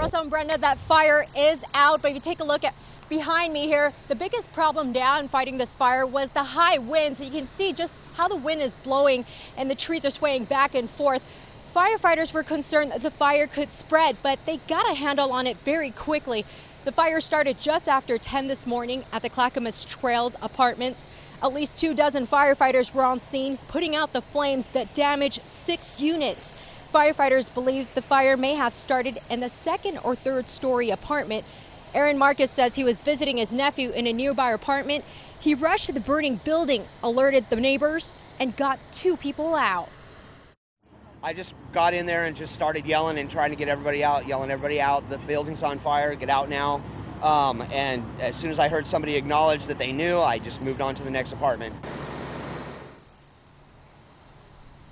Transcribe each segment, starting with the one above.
Russell and Brenda, that fire is out, but if you take a look at behind me here, the biggest problem down fighting this fire was the high winds. You can see just how the wind is blowing and the trees are swaying back and forth. Firefighters were concerned that the fire could spread, but they got a handle on it very quickly. The fire started just after 10 this morning at the Clackamas Trails apartments. At least 24 firefighters were on scene, putting out the flames that damaged 6 units. Firefighters believe the fire may have started in the second or third story apartment. Arin Marcus says he was visiting his nephew in a nearby apartment. He rushed to the burning building, alerted the neighbors, and got 2 people out. I just got in there and just started yelling and trying to get everybody out, yelling everybody out. The building's on fire, get out now. And as soon as I heard somebody acknowledge that they knew, I just moved on to the next apartment.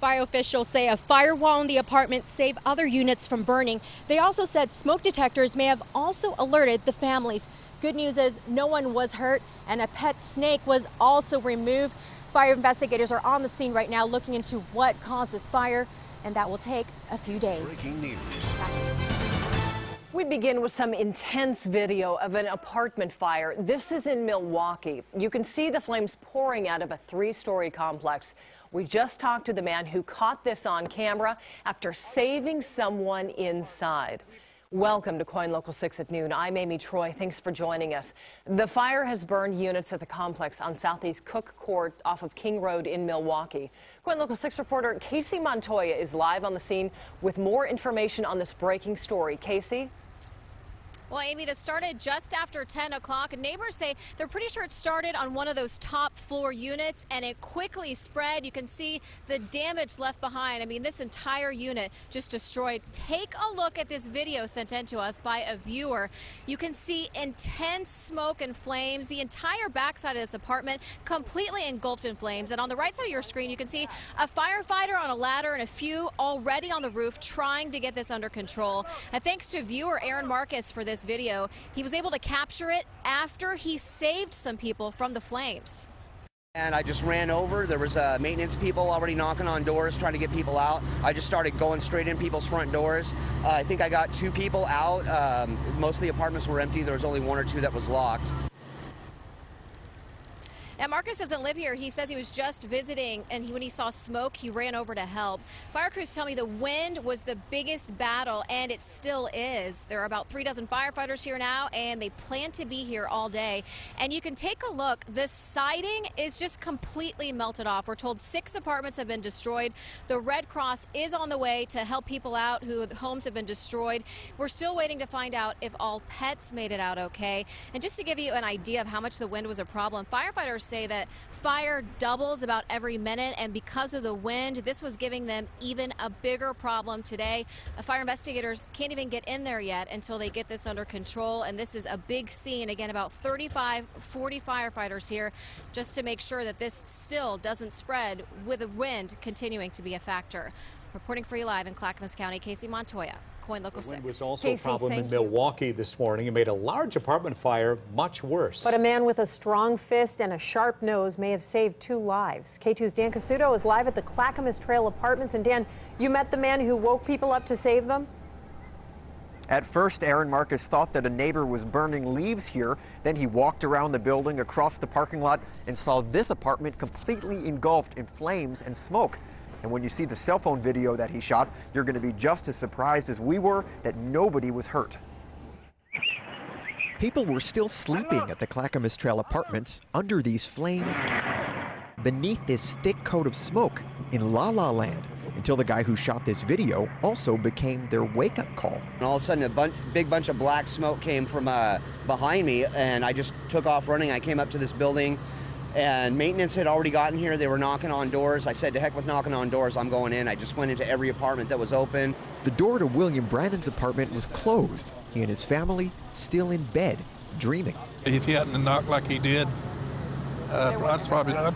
Fire officials say a firewall in the apartment saved other units from burning. They also said smoke detectors may have also alerted the families. Good news is no one was hurt, and a pet snake was also removed. Fire investigators are on the scene right now looking into what caused this fire, and that will take a few days. Breaking news. We begin with some intense video of an apartment fire. This is in Milwaukie. You can see the flames pouring out of a 3-story complex. We just talked to the man who caught this on camera after saving someone inside. Welcome to KOIN Local 6 at noon. I'm Amy Troy. Thanks for joining us. The fire has burned units at the complex on Southeast Cook Court off of King Road in Milwaukie. KOIN Local 6 reporter Casey Montoya is live on the scene with more information on this breaking story. Casey? Well, Amy, this started just after 10 o'clock. Neighbors say they're pretty sure it started on one of those top floor units and it quickly spread. You can see the damage left behind. I mean, this entire unit just destroyed. Take a look at this video sent in to us by a viewer. You can see intense smoke and flames. The entire backside of this apartment completely engulfed in flames. And on the right side of your screen, you can see a firefighter on a ladder and a few already on the roof trying to get this under control. And thanks to viewer Arin Marcus for this video. He was able to capture it after he saved some people from the flames. And I just ran over. There was maintenance people already knocking on doors trying to get people out. I just started going straight in people's front doors. I think I got 2 people out. Most of the apartments were empty. There was only 1 or 2 that was locked. And Marcus doesn't live here. He says he was just visiting, and when he saw smoke, he ran over to help. Fire crews tell me the wind was the biggest battle, and it still is. There are about 36 firefighters here now, and they plan to be here all day. And you can take a look. The siding is just completely melted off. We're told 6 apartments have been destroyed. The Red Cross is on the way to help people out whose homes have been destroyed. We're still waiting to find out if all pets made it out okay. And just to give you an idea of how much the wind was a problem, firefighters say that fire doubles about every minute, and because of the wind, this was giving them even a bigger problem today. Fire investigators can't even get in there yet until they get this under control, and this is a big scene. Again, about 40 firefighters here just to make sure that this still doesn't spread with the wind continuing to be a factor. Reporting for you live in Clackamas County, Casey Montoya. KOIN Local 6. The wind was also a problem in Milwaukie this morning. It made a large apartment fire much worse. But a man with a strong fist and a sharp nose may have saved 2 lives. K2's Dan Casuto is live at the Clackamas Trail Apartments. And Dan, you met the man who woke people up to save them? At first, Arin Marcus thought that a neighbor was burning leaves here. Then he walked around the building, across the parking lot, and saw this apartment completely engulfed in flames and smoke. And when you see the cell phone video that he shot, you're going to be just as surprised as we were that nobody was hurt. People were still sleeping at the Clackamas Trail Apartments under these flames, beneath this thick coat of smoke in La La Land, until the guy who shot this video also became their wake-up call. And all of a sudden, a big bunch of black smoke came from behind me, and I just took off running. I came up to this building, and maintenance had already gotten here. They were knocking on doors. I said, to heck with knocking on doors, I'm going in. I just went into every apartment that was open. The door to William Brandon's apartment was closed. He and his family still in bed, dreaming. If he hadn't knocked like he did, I'd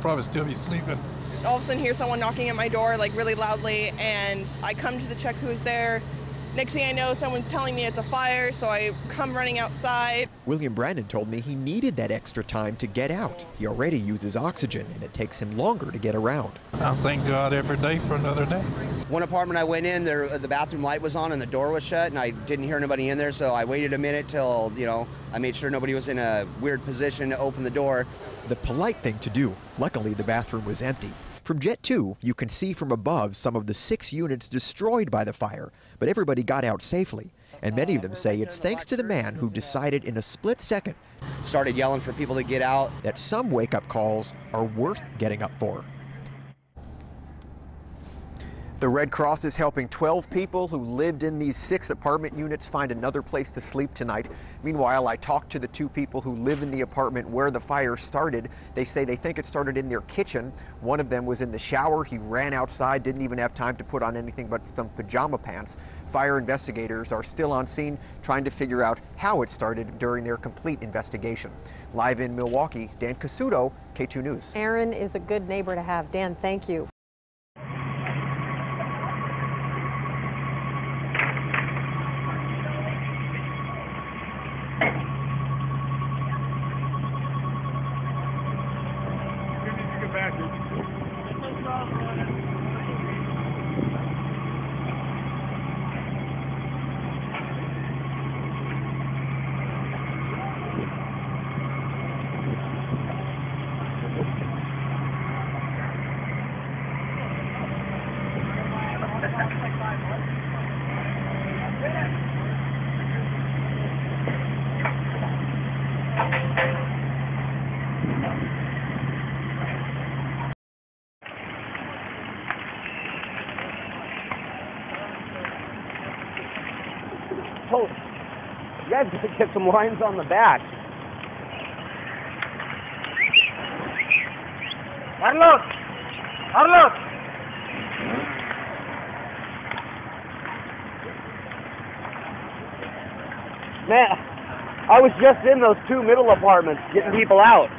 probably still be sleeping. All of a sudden hear someone knocking at my door like really loudly, and I come to check who's there, Next thing I know, someone's telling me it's a fire, so I come running outside. William Brandon told me he needed that extra time to get out. He already uses oxygen, and it takes him longer to get around. I thank God every day for another day. One apartment I went in, the bathroom light was on and the door was shut, and I didn't hear anybody in there, so I waited a minute till, I made sure nobody was in a weird position to open the door. The polite thing to do. Luckily, the bathroom was empty. From Jet 2, you can see from above some of the 6 units destroyed by the fire, but everybody got out safely. And many of them say it's thanks to the man who decided in a split second, started yelling for people to get out, that some wake-up calls are worth getting up for. The Red Cross is helping 12 people who lived in these 6 apartment units find another place to sleep tonight. Meanwhile, I talked to the 2 people who live in the apartment where the fire started. They say they think it started in their kitchen. One of them was in the shower. He ran outside, didn't even have time to put on anything but some pajama pants. Fire investigators are still on scene trying to figure out how it started during their complete investigation. Live in Milwaukee, Dan Casuto, K2 News. Arin is a good neighbor to have. Dan, thank you. Oh, you guys got to get some lines on the back. Carlos! Carlos! Man, I was just in those 2 middle apartments getting people out.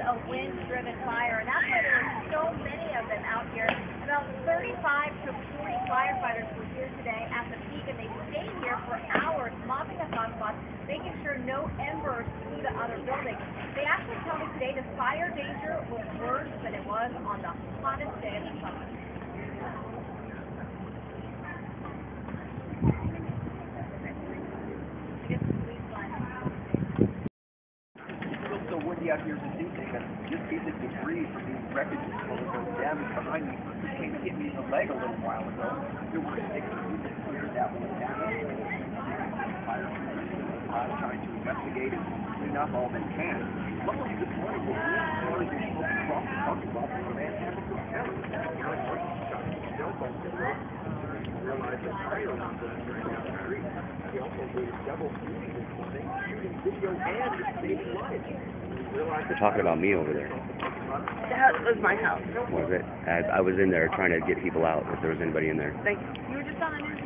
A wind-driven fire, and that's why there were so many of them out here. About 35 to 40 firefighters were here today at the peak, and they stayed here for hours, mopping up hotspots, making sure no embers flew to other buildings. They actually tell me today the fire danger was worse than it was on the hottest day of the summer. Out here this evening, and this piece of debris from these wreckages full of damage behind me came to hit me in the leg a little while ago. There were 6 units here that were damaged. Trying to investigate and clean up all they can. Luckily this morning, we started to smoke across the parking lot from the man chemical challenge. Realized the fire was burning down the street. He also waited several meetings this morning, shooting video and saving lives. They're talking about me over there. That was my house. Was it? I was in there trying to get people out if there was anybody in there. Thank you. You were just on the news.